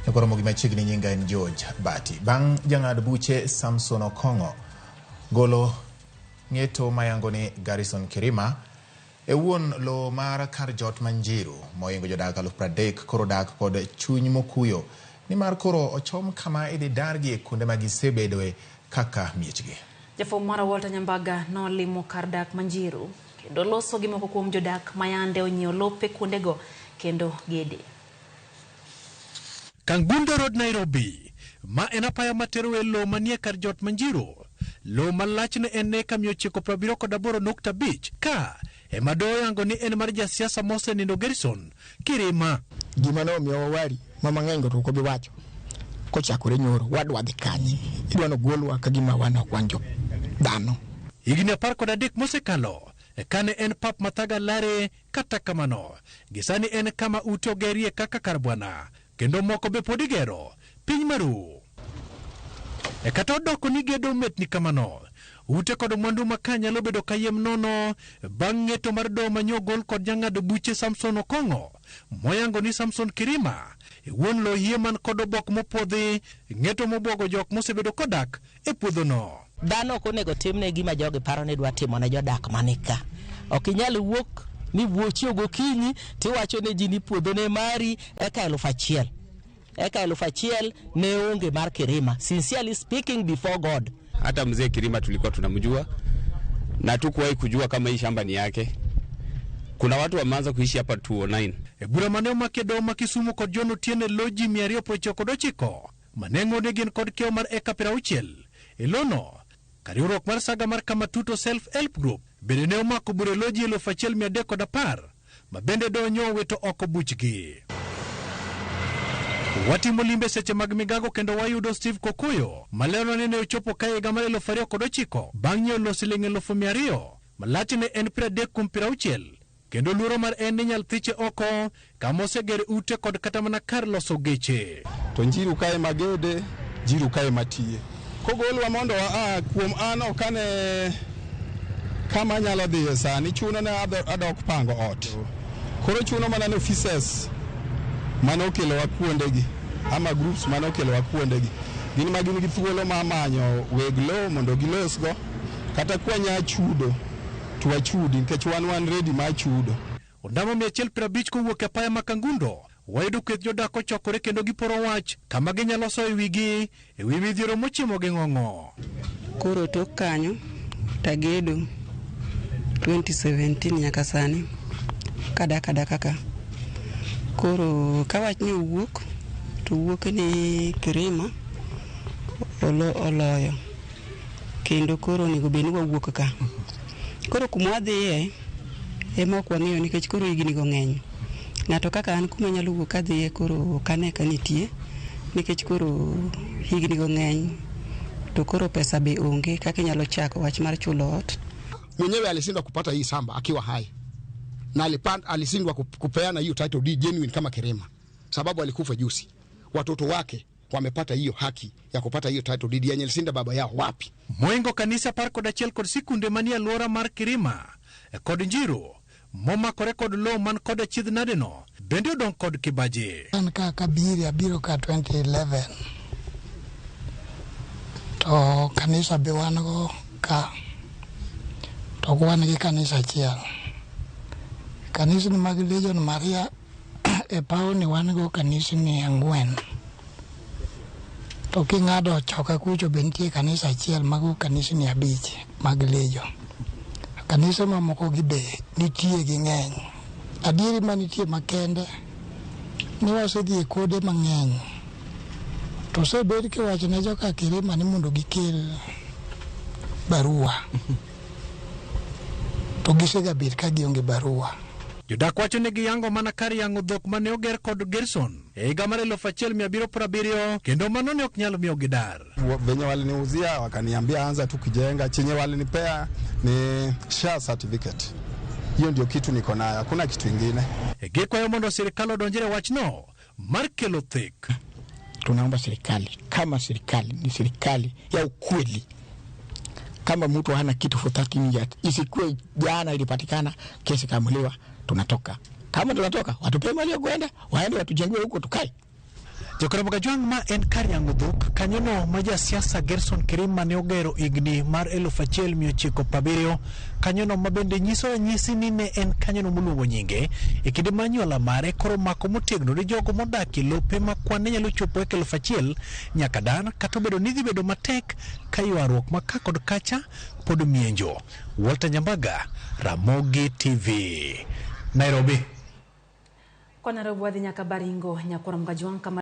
Nekoromo gi machiegni nyinga en George Bati. Bang' jang'ad buche Samson Okongo golo ng'eto mayango ni Garrison Kirima e wuon lo mar kar jot Manjiru moingo jodak 30,000 koro dak kod chuny mokuyo ni mar koro ochom kama idhi dargi kuonde magisebedoe kaka miechgi. Jafom mara Walter Nyambaga no limo kar dak Manjiru kendo loso gi moko kuom jodak mayande onyiewo lope kuondego kendo gede. Kangundo Road, Nairobi, ma en apaya matero e lo manie kar jot Manjiru. Lo malachne en eka 978.5 ka ema doyango ni en mar jasiasa mosenindo Garrison Kirima. Gima no miyo wari mama ng'engo to ko bi wacho kochakore nyoro wadwa dhi kanye idwano golwa ka gima wan wanjo dhano. Higni 13 mosekalo kane en pap Mathaga Lare, kata kamano gisani en kama ute ogerie kaka kar bwana kendo moko be pod igero piny maru. Kata odoko ni gedo metni kamano ute kod mwandu maka nyalo bedo kayem nono bang' ng'eto mar do manyogol kod jang'ad buche Samson Okongo moyango ni Samson Kirima wuon lo yie man kod obok mopodhi ng'eto mobuogo jok mosebedo kodak e puodho no. Dhano ok onego timne gima jogi paro ni dwa timo ne jodak manika. Ok inyal wuok ni wuochi gokinyi tiwacho ne ji ni puodho ne mari eka 1,000. Eka 1,000 ne onge mar Kirima. Sincerely speaking before God. Hata mzee Kirima tulikuwa tunamjua na tukuwahi kujua kama hii shamba ni yake. Kuna watu wameanza kuishi hapa 209. Bura maneo makedo makisumu kod jono tiene loji 299 manengo ne gin kod keo mar eka 60 elono kariurok mar saga mar Kamatuto Self Help Group bende ne omako bure loji 1,310 mabende donyo weto oko buchgi. Watimo limbe seche mag migago kendo wayudo Steve Kokuyo malero nene ochopo kae higa mar 2009 bang' nyiewo lo siling 200,000 malachne en 30,60 kendo luoro mar en ni nyal thiche oko kama osegere ute kod kata mana kar loso geche. To Njiru kae magede, Njiru kae matie. Kogolwa mondo kuom an okane kama nyalo dhiye sani chuno ne adok pango ot. Koro chuno mana ne offices manokelo wa kuondegi ama groups manokelo wa kuondegi gin magin gi thuolo ma manyo weg lo mondo gilosgo kata kwanya chudo tuachudi nikech wan ready ma chudo. Ondamo 150 kowuok e apaya ma Kangundo wayudo kweth jodak ochokore kendo giporo wach kama ginyalo so e wigi e wi midhiero mochimo gi ng'ong'o. Koro tok kanyo tagedo 2017 nyaka sani kada kaka koro kawach ni wuok to wuok ni Kirima oloyo kendo koro nego beni wuok ka koro kuma dhiye ema ok wang'eyo nikech koro higni go ng'eny ng'ato kaka an kuma nyalo wuok adhiye koro kane kanitie nikech koro higni go ng'eny to koro pesa be onge kaka nyalo chako wach mar chulo ot. Mwenyewe alishindwa kupata hii shamba akiwa hai na alishindwa kupeana hiyo title deed genuine kama Kirima sababu alikufa juzi. Watoto wake wamepata hiyo haki ya kupata hiyo title deed yenye alisinda baba yao wapi. Moingo kanisa par kod achiel kod sikunde mania luora mar Kirima kod Njiru momakore kod lo man kod achiedh nadeno bende odong kod kibaji. An kaka abiro ka 2011 to kanisa be wan go ka to wan gi kanisa achiel. Kanisa ni mag Legion Maria e pao ni wan go kanisa ni 4 to king'ado choka kucho bentie kanisa achiel mago kanisa ni 5 mag Legion. Kanisa mamoko gi be nitie gi ng'eny adieri manitie makende ni wasedhi kode mang'eny to sebed kiwacho ne joka Kirima ni mondo gikel barua to gisegabet ka gionge barua. Jodak wacho ni giyango mana kar yango dhok mane oger kod Garrison e higa mar 1770 kendo mano ne ok nyalo miyo gidar. Venye waliniuzia wakaniambia anza tu kujenga, chenye walinipea ni share certificate. Hiyo ndio kitu niko nayo, hakuna kitu kingine. Gikwayo mondo serikali odonjere wachno mar kelo thik. Tunaomba serikali kama serikali ni serikali ya ukweli. Kama mtu hana kitu for 13 years isikuwe jana ilipatikana kesi kamuliwa tunatoka. Kama tunatoka watupe mali ya kwenda waende watujengwe huko tukae. Jokoramogajwang ma en Kariang'udhuk kanyono maja siasa Gerson Kirima ne ogero igni mar 1970 kanyono mabende nyiso nyisi ni ne en kanyono muluongo nyinge kinde manyuola mare koro mako motegno ni jogo modaki lope makwane nyalo chopo 1,000 nyaka dan kata bedo ni bedo matek kaywaruok maka kod kacha pod mienjo. Walter Nyambaga, Ramogi TV, Nairobi. Kwa Nairobi wadhi nyaka Baringo Nyakoramogajwang kama